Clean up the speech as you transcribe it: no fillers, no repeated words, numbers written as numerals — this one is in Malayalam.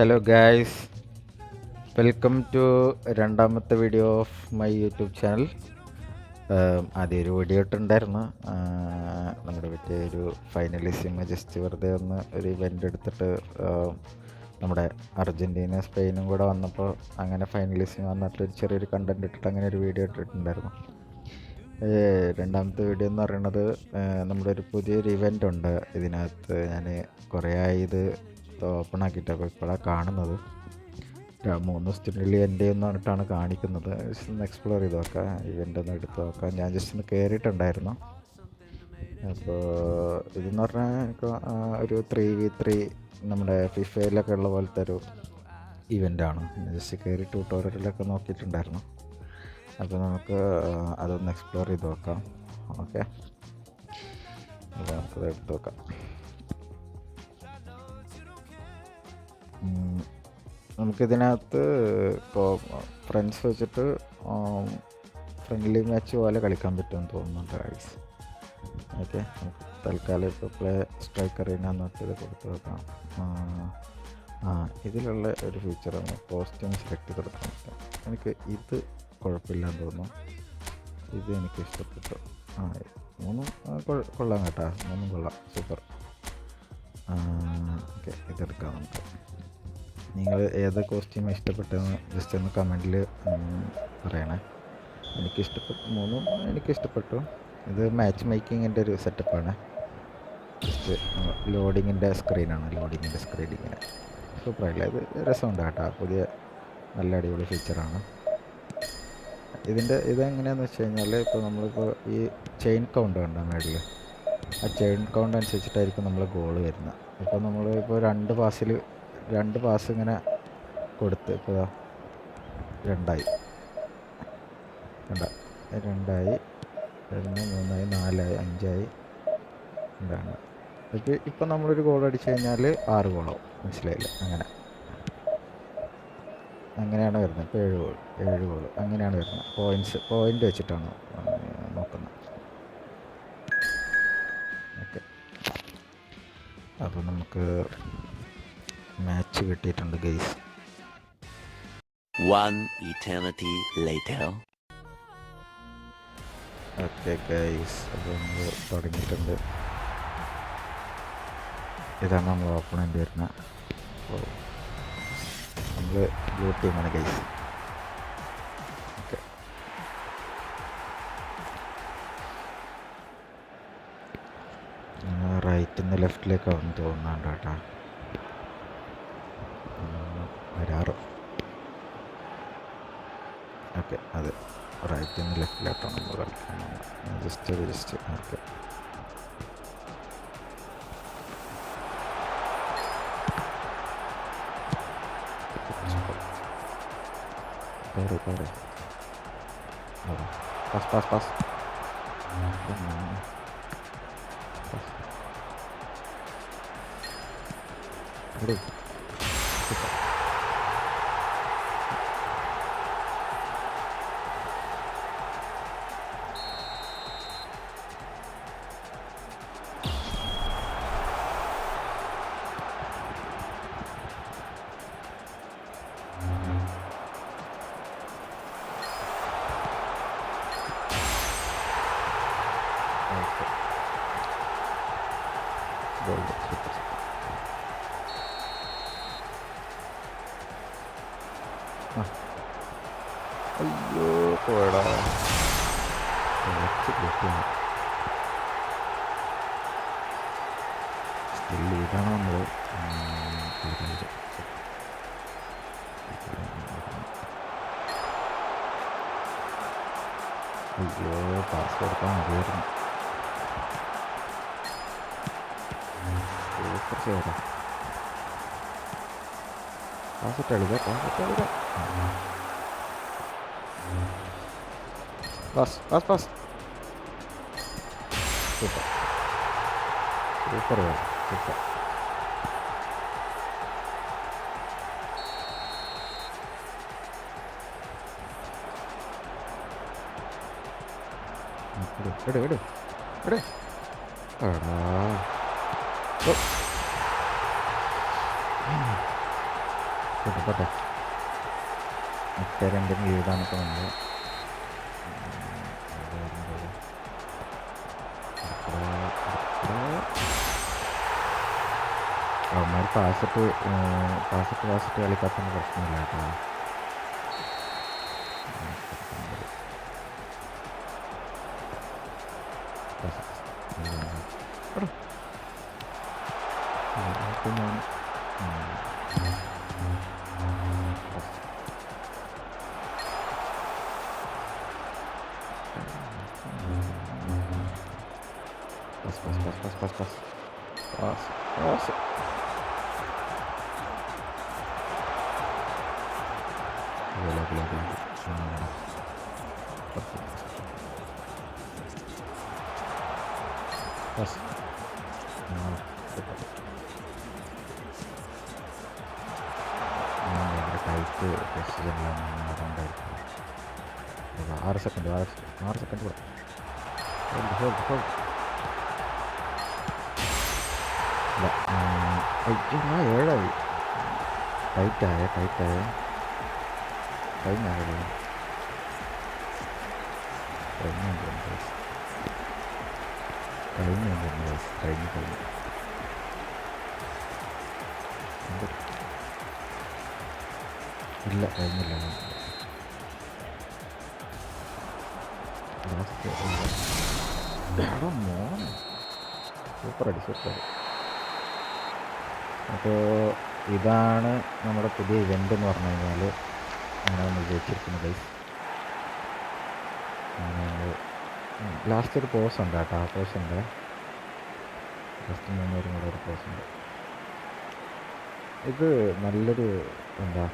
ഹലോ ഗായ്സ്, വെൽക്കം ടു രണ്ടാമത്തെ video of my YouTube channel. ആദ്യം ഒരു വീഡിയോ ഇട്ടുണ്ടായിരുന്നു. നമ്മുടെ മറ്റേ ഒരു ഫൈനലിസിമ ജസ്റ്റ് വെറുതെ ഒന്ന് ഒരു ഇവൻ്റ് എടുത്തിട്ട് നമ്മുടെ അർജൻറ്റീന സ്പെയിനും കൂടെ വന്നപ്പോൾ അങ്ങനെ ഫൈനലിസിമ വന്നിട്ടൊരു ചെറിയൊരു കണ്ടൻറ് ഇട്ടിട്ട് അങ്ങനെ ഒരു വീഡിയോ ഇട്ടിട്ടുണ്ടായിരുന്നു. രണ്ടാമത്തെ വീഡിയോ എന്ന് പറയുന്നത് നമ്മുടെ ഒരു പുതിയൊരു ഇവൻ്റ് ഉണ്ട്. ഇതിനകത്ത് ഞാൻ കുറേ ആയി ഇത് ഓപ്പൺ ആക്കിയിട്ട്, അപ്പോൾ ഇപ്പോഴാണ് കാണുന്നത്. 3 ദിവസത്തിനുള്ളിൽ എൻ്റെ ഒന്ന് പറഞ്ഞിട്ടാണ് കാണിക്കുന്നത്. ജസ്റ്റ് ഒന്ന് എക്സ്പ്ലോർ ചെയ്ത് നോക്കാം, ഇവൻ്റ് ഒന്ന് എടുത്ത് നോക്കാം. ഞാൻ ജസ്റ്റ് ഒന്ന് കയറിയിട്ടുണ്ടായിരുന്നു. അപ്പോൾ ഇതെന്ന് പറഞ്ഞാൽ ഒരു 3v3 നമ്മുടെ ഫിഫയിലൊക്കെ ഉള്ള പോലത്തെ ഒരു ഇവൻ്റാണ്. ജസ്റ്റ് കയറി ട്യൂട്ടോറിയലൊക്കെ നോക്കിയിട്ടുണ്ടായിരുന്നു. അപ്പോൾ നമുക്ക് അതൊന്ന് എക്സ്പ്ലോർ ചെയ്ത് നോക്കാം. ഓക്കെ, അപ്പോൾ നമുക്കത് എടുത്ത് നോക്കാം. നമുക്കിതിനകത്ത് ഇപ്പോൾ ഫ്രണ്ട്സ് വെച്ചിട്ട് ഫ്രണ്ട്ലി മാച്ച് പോലെ കളിക്കാൻ പറ്റുമെന്ന് തോന്നുന്നുണ്ട് ഗൈസ്. ഓക്കെ, നമുക്ക് തൽക്കാലം ഇപ്പോൾ പ്ലേ സ്ട്രൈക്കറിനാന്ന് വെച്ചത് കൊടുത്ത് നോക്കാം. ഇതിലുള്ള ഒരു ഫീച്ചറാണ് കോസ്റ്റ്യൂം സെലക്ട് കൊടുക്കാൻ പറ്റും. എനിക്ക് ഇത് കുഴപ്പമില്ലാന്ന് തോന്നുന്നു. ഇത് എനിക്ക് ഇഷ്ടപ്പെട്ടു. മൂന്നും കൊള്ളാം കേട്ടോ, മൂന്നും കൊള്ളാം, സൂപ്പർ. ഓക്കെ, ഇതെടുക്കാം നമുക്ക്. നിങ്ങൾ ഏത് കോസ്റ്റ്യൂം ഇഷ്ടപ്പെട്ടതെന്ന് ജസ്റ്റ് ഒന്ന് കമൻറ്റിൽ പറയണേ. മൂന്നും എനിക്കിഷ്ടപ്പെട്ടു. ഇത് മാച്ച് മേക്കിങ്ങിൻ്റെ ഒരു സെറ്റപ്പാണ്. ജസ്റ്റ് ലോഡിങ്ങിൻ്റെ സ്ക്രീനാണ്, ലോഡിങ്ങിൻ്റെ സ്ക്രീൻ ഇങ്ങനെ സൂപ്പറായില്ല. ഇത് രസമുണ്ട് കേട്ടോ, പുതിയ നല്ല അടിപൊളി ഫീച്ചറാണ്. ഇതെങ്ങനെയാണെന്ന് വെച്ച് കഴിഞ്ഞാൽ, ഇപ്പോൾ നമ്മളിപ്പോൾ ഈ ചെയിൻ കൗണ്ട് കണ്ടോ മേളിൽ, ആ ചെയിൻ കൗണ്ട് അനുസരിച്ചിട്ടായിരിക്കും നമ്മൾ ഗോൾ വരുന്നത്. ഇപ്പോൾ നമ്മളിപ്പോൾ 2 പാസ് ഇങ്ങനെ കൊടുത്ത് ഇപ്പോൾ 2 2 3 4 5 എന്താണ്. ഇപ്പം നമ്മളൊരു ഗോൾ അടിച്ചു കഴിഞ്ഞാൽ 6 ഗോളാവും. മനസ്സിലായില്ല? അങ്ങനെയാണ് വരുന്നത്. ഇപ്പോൾ 7 ഗോൾ അങ്ങനെയാണ് വരുന്നത്. പോയിൻ്റ് വെച്ചിട്ടാണ് നോക്കുന്നത്. ഓക്കെ, അപ്പോൾ നമുക്ക് മാച്ച് കിട്ടിയിട്ടുണ്ട് guys. 1 eternity later. Okay guys, അപ്പോൾ നമ്മൾ തുടങ്ങിയിട്ടുണ്ട്. ഇതാണ് നമ്മൾ ഓപ്പണൻ്റ് വരുന്നത്. അപ്പോൾ നമ്മൾ ബ്ലൂ ടീമാണ് ഗൈസ്. ഓക്കെ, റൈറ്റിൽ നിന്ന് ലെഫ്റ്റിലേക്കാണെന്ന് തോന്നുന്നുണ്ട് കേട്ടോ. വരാറ്. ഓക്കെ, അത് റൈറ്റിൽ നിന്ന് ലെഫ്റ്റിലോട്ടാണ് നമ്മൾ കളിക്കുന്നത്. ജസ്റ്റ് ഓക്കെ, പാസ് അയ്യോ പോയടാ. ഇതാണ് നമ്മൾ അയ്യോ പാസ് കൊടുക്കാൻ മതിയായിരുന്നു. സൂപ്പർ ചെയ്യാം. പാസിട്ട് കളിക്കാം. Pass super super. എടാ പോട്ടെ മറ്റേ രണ്ടും ലീഡാണ് ഇപ്പോൾ നമ്മൾ അവന്മാർ പാസിട്ട് കളിക്കാത്തതിന് പ്രശ്നമില്ല കേട്ടോ. ഞാൻ Pass. Gila. Pass. ഭയങ്കര ടൈറ്റ് പൊസിഷനിലാണ് അതുകൊണ്ടായിരിക്കും. 6 സെക്കൻഡ് കൂടെ. ഹോൾഡ്. അയ്യോ 7 ടൈറ്റായ കഴിഞ്ഞു. ഇല്ല കഴിഞ്ഞില്ല. മോൻ സൂപ്പർ. അപ്പോൾ ഇതാണ് നമ്മുടെ പുതിയ ഇവൻ്റ് എന്ന് പറഞ്ഞു കഴിഞ്ഞാൽ അങ്ങനെ നമ്മൾ ജയിച്ചിരിക്കുന്നത് ഗൈസ്. ലാസ്റ്റ് ഒരു പോസ് ഉണ്ട് കേട്ടോ. ആ പോസ് ഉണ്ട്. ലാസ്റ്റ് 3 പേരും കൂടെ ഒരു പോസ് ഉണ്ട്. ഇത് നല്ലൊരു എന്താ